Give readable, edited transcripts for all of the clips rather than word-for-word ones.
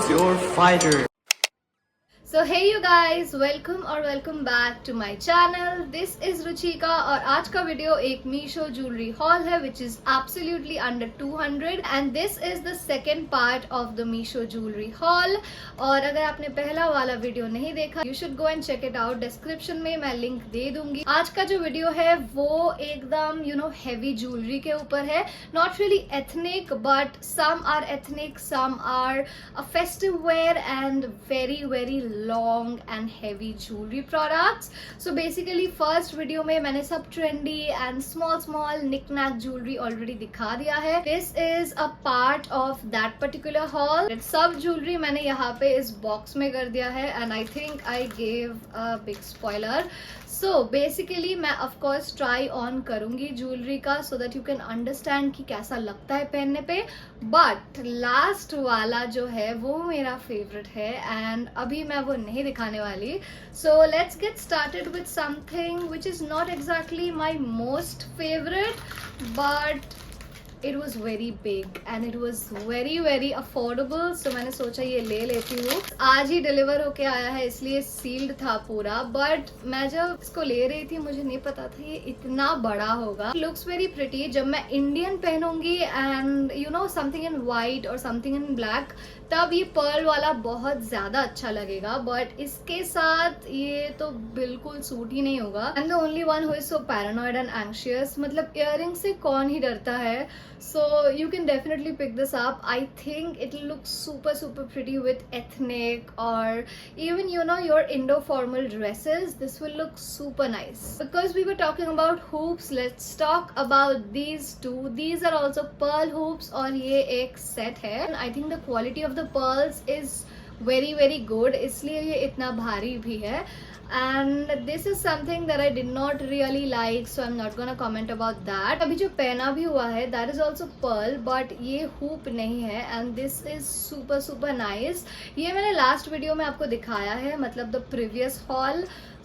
choose your fighter. So hey you guys, welcome back to my channel. This is Ruchika और आज का video एक Meesho jewellery hall है which is absolutely under 200 and this is the second part of the Meesho jewellery hall. और अगर आपने पहला वाला वीडियो नहीं देखा you should go and check it out. Description में मैं लिंक दे दूंगी. आज का जो वीडियो है वो एकदम हेवी ज्वेलरी के ऊपर है. Not really ethnic but some are ethnic, some are a festive wear and very long and heavy jewelry products. So basically first video में मैंने सब trendy and small knick-knack jewelry already दिखा दिया है. This is a part of that particular haul. सब jewelry मैंने यहाँ पे इस box में कर दिया है and I think I gave a big spoiler. So basically मैं of course try on करूंगी ज्वेलरी का so that you can understand कि कैसा लगता है पहनने पे. But last वाला जो है वो मेरा favorite है and अभी मैं वो नहीं दिखाने वाली. So let's get started with something which is not exactly my most favorite but it was very big and it was very affordable. So मैंने सोचा ये ले लेती हूँ. आज ही डिलीवर होके आया है इसलिए सील्ड था पूरा. बट मैं जब इसको ले रही थी मुझे नहीं पता था ये इतना बड़ा होगा. Looks very pretty. जब मैं इंडियन पहनूंगी एंड समथिंग इन व्हाइट और समथिंग इन ब्लैक तब ये पर्ल वाला बहुत ज्यादा अच्छा लगेगा. बट इसके साथ ये तो बिल्कुल सूट ही नहीं होगा. I am the only one who is so paranoid and anxious. मतलब इयररिंग से कौन ही डरता है. So you can definitely pick this up. I think it looks super pretty with ethnic or even your Indo formal dresses. This will look super nice. Because we were talking about hoops, let's talk about these two. These are also pearl hoops और ये एक set है. I think the quality of the pearls is very good. इसलिए ये इतना भारी भी है. And this is something that I did not really like, so I'm not gonna comment about that. अभी जो पहना भी हुआ है that is also pearl but ये hoop नहीं है and this is super nice. ये मैंने last video में आपको दिखाया है मतलब the previous haul.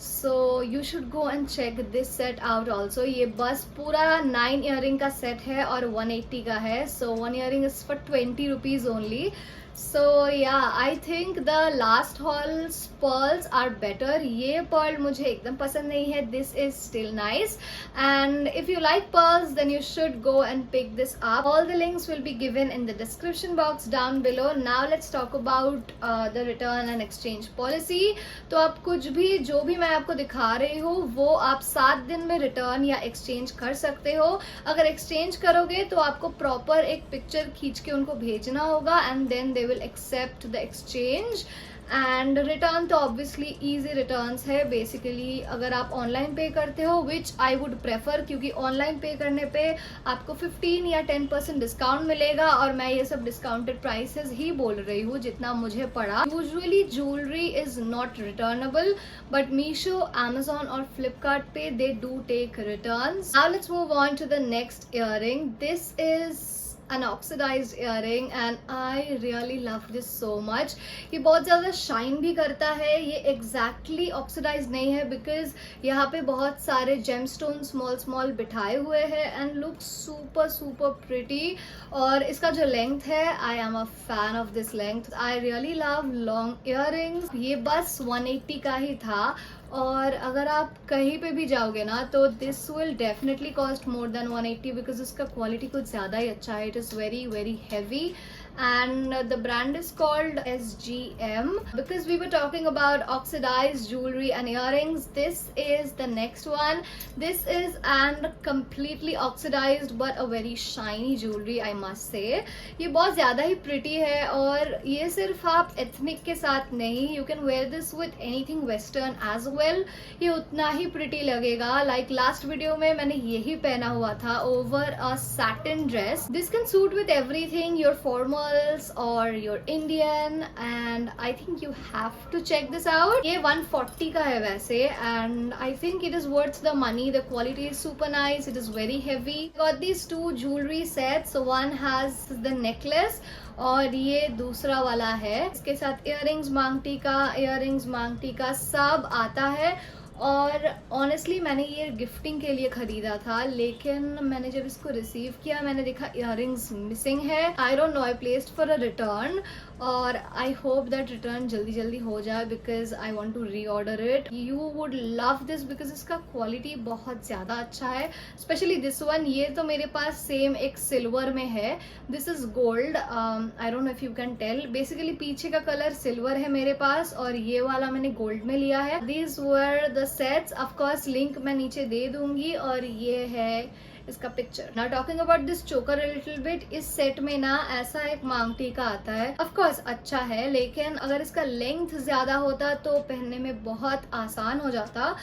So you should go and check this set out also. ये बस पूरा 9 earring का set है और 180 का है. So 1 earring is for 20 rupees only. So yeah, I think the last haul's pearls are better. ये pearl मुझे एकदम पसंद नहीं है. This is still nice and if you like pearls then you should go and pick this up. All the links will be given in the description box down below. Now let's talk about the return and exchange policy. तो आप कुछ भी जो भी मैं आपको दिखा रही हूँ वो आप 7 दिन में रिटर्न या एक्सचेंज कर सकते हो. अगर एक्सचेंज करोगे तो आपको प्रॉपर एक पिक्चर खींच के उनको भेजना होगा and then they will accept the exchange. And return तो ऑब्वियसली इजी रिटर्न्स है. बेसिकली अगर आप ऑनलाइन पे करते हो विच आई वुड प्रेफर क्योंकि ऑनलाइन पे करने पे आपको 15 या 10% डिस्काउंट मिलेगा और मैं ये सब डिस्काउंटेड प्राइसेस ही बोल रही हूँ जितना मुझे पड़ा. Usually jewellery is not returnable but Meesho, Amazon और फ्लिपकार्ट पे they do take returns. Now let's move on to the next earring. This is an oxidized earring and I really love this so much. ये बहुत ज़्यादा shine भी करता है. ये exactly oxidized नहीं है because यहाँ पे बहुत सारे gemstones small बिठाए हुए हैं and looks super pretty. और इसका जो length है I am a fan of this length. I really love long earrings. ये बस 180 का ही था और अगर आप कहीं पे भी जाओगे ना तो this will definitely cost more than 180 because इसका क्वालिटी कुछ ज़्यादा ही अच्छा है. It is very heavy and the brand is called SGM. Because we were talking about oxidized jewelry and earrings, this is the next one. This is an completely oxidized but a very shiny jewelry I must say. ये बहुत ज़्यादा ही pretty है और ये सिर्फ आप ethnic के साथ नहीं, you can wear this with anything western as well. ये उतना ही pretty लगेगा. Like last video में मैंने यही पहना हुआ था over a satin dress. This can suit with everything, your formal or your Indian and I think you have to check this out. ये 140 का है वैसे and I think it is worth the money. The quality is super nice. It is very heavy. Got these two jewelry sets. So one has the necklace और ये दूसरा वाला है. इसके साथ इयररिंग्स मांग टीका सब आता है और ऑनेस्टली मैंने ये गिफ्टिंग के लिए खरीदा था, लेकिन मैंने जब इसको रिसीव किया मैंने देखा इयररिंग्स मिसिंग है. I don't know, I placed for a return और आई होप दैट रिटर्न जल्दी जल्दी हो जाए because I want to reorder it. You would love this because इसका क्वालिटी बहुत ज़्यादा अच्छा है, स्पेशली दिस वन. ये तो मेरे पास सेम एक सिल्वर में है, this is gold. I don't know if you can tell. Basically पीछे का कलर सिल्वर है मेरे पास और ये वाला मैंने गोल्ड में लिया है. These were the sets. Of course link मैं नीचे दे दूंगी और ये है इसका picture. Now talking about this चोकर अ लिटिल बिट, इस सेट में ना ऐसा एक मांग टीका आता है. ऑफ कोर्स अच्छा है, लेकिन अगर इसका लेंथ ज्यादा होता तो पहनने में बहुत आसान हो जाता.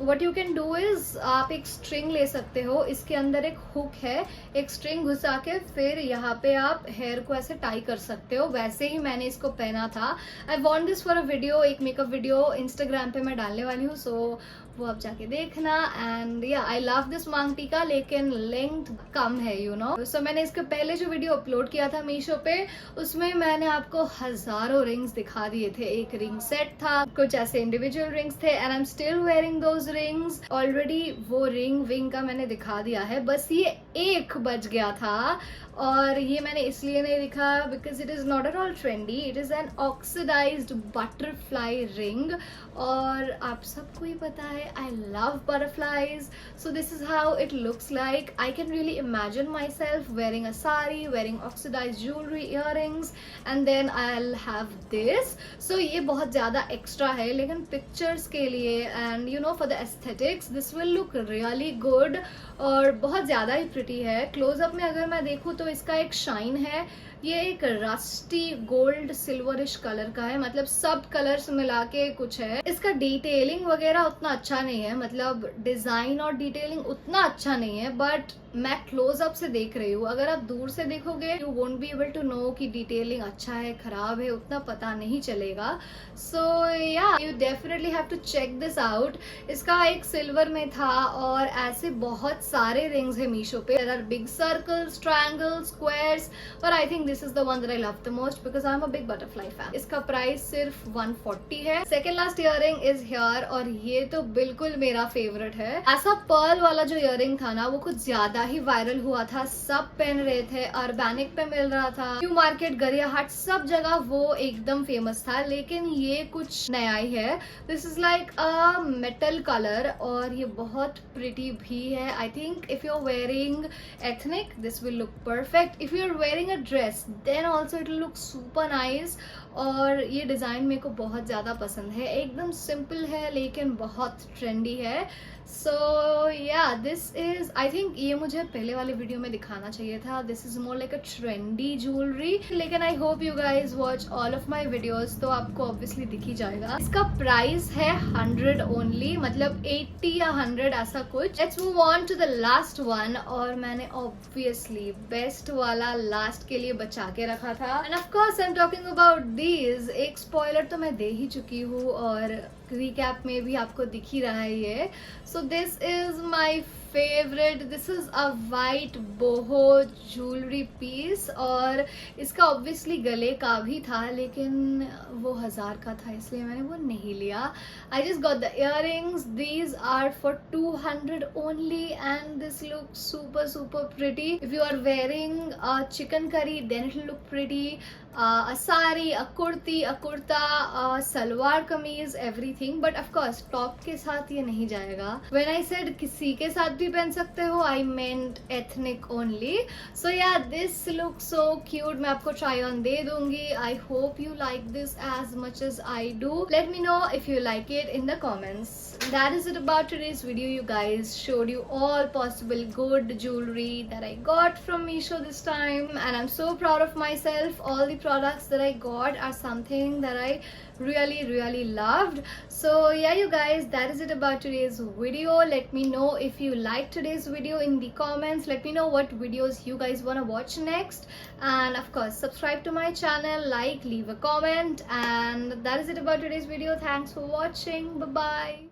What you can do is, आप एक स्ट्रिंग ले सकते हो, इसके अंदर एक हुक है, एक स्ट्रिंग घुसा के फिर यहाँ पे आप हेयर को ऐसे टाई कर सकते हो. वैसे ही मैंने इसको पहना था. I want this for a video, एक मेकअप वीडियो इंस्टाग्राम पे मैं डालने वाली हूँ, सो वो आप जाके देखना. एंड या आई लव दिस मांग टीका, लेकिन लेंथ कम है यू नो. सो मैंने इसके पहले जो वीडियो अपलोड किया था मीशो पे, उसमें मैंने आपको हजारों रिंग्स दिखा दिए थे. एक रिंग सेट था, कुछ ऐसे इंडिविजुअल रिंग्स थे, and I am still wearing those rings. Already वो रिंग विंग का मैंने दिखा दिया है, बस ये एक बच गया था. और ये मैंने इसलिए नहीं दिखा because it is not at all trendy. It is an oxidised butterfly ring और आप सबको ही पता है I love butterflies. So this is how it looks like. I can really imagine myself wearing a sari, wearing oxidised jewellery, earrings, and then I will have this. So ये बहुत ज्यादा extra है, लेकिन पिक्चर्स के लिए and you know for the aesthetics this will look really good और बहुत ज्यादा ही प्रिटी है. क्लोजअप में अगर मैं देखूँ तो इसका एक शाइन है. ये एक रस्टी गोल्ड सिल्वरिश कलर का है, मतलब सब कलर्स मिला के कुछ है. इसका डिटेलिंग वगैरह उतना अच्छा नहीं है, मतलब डिजाइन और डिटेलिंग उतना अच्छा नहीं है, बट मैं क्लोजअप से देख रही हूँ. अगर आप दूर से देखोगे you won't be able to know कि डिटेलिंग अच्छा है खराब है, उतना पता नहीं चलेगा. सो या you definitely have to check this out. इसका एक सिल्वर में था और ऐसे बहुत सारे रिंग्स है मीशो पे. There are big circles, triangles, squares, पर I think this is the one that I love the most because I am a big butterfly fan. इसका प्राइस सिर्फ 140 है. Second last earring is here और ये तो बिल्कुल मेरा फेवरेट है. ऐसा पर्ल वाला जो इयररिंग था ना, वो कुछ ज्यादा ही वायरल हुआ था, सब पहन रहे थे, अर्बैनिक पे मिल रहा था, न्यू मार्केट, गरिया हाट, सब जगह वो एकदम फेमस था. लेकिन ये कुछ नया ही है. This is like a metal colour और ये बहुत प्रिटी भी है. I think if you are wearing ethnic this will look perfect. If you are wearing a dress then also it will look super nice. और ये design मेरे को बहुत ज्यादा पसंद है. एकदम सिंपल है लेकिन बहुत ट्रेंडी है. सो या दिस इज, आई थिंक ये मुझे पहले वाले वीडियो में दिखाना चाहिए था. This is more like a trendy jewellery. लेकिन I hope you guys watch all of my videos, तो आपको ऑब्वियसली दिख ही जाएगा. इसका प्राइस है 100 ओनली, मतलब 80 या 100 ऐसा कुछ. Let's move on to the last one. और मैंने ऑब्वियसली बेस्ट वाला लास्ट के लिए बचा के रखा था. End of course I am talking about these. एक स्पॉइलर तो मैं दे ही चुकी हूँ और रिकैप में भी आपको दिख ही रहा है ये. So this is my favourite. This is a white boho jewellery piece और इसका ऑब्वियसली गले का भी था, लेकिन वो 1000 का था इसलिए मैंने वो नहीं लिया. I just got the earrings. These are for 200 only and this look super super pretty. If you are wearing a chikankari then it will look pretty. a sari, a kurti, a kurta, a salwar kameez, everything. But of course top के साथ ये नहीं जाएगा. When I said किसी के साथ भी पहन सकते हो, I meant ethnic only. So yeah, this looks so cute. मैं आपको try on दे दूंगी. I hope you like this as much as I do. Let me know if you like it in the comments. That is it about today's video, you guys. Showed you all possible good jewelry that I got from Meesho this time, and I'm so proud of myself. All the products that I got are something that I really loved. So yeah, you guys, that is it about today's video. Let me know if you liked today's video in the comments. Let me know what videos you guys want to watch next, and of course subscribe to my channel, like, leave a comment, and that is it about today's video. Thanks for watching. Bye bye.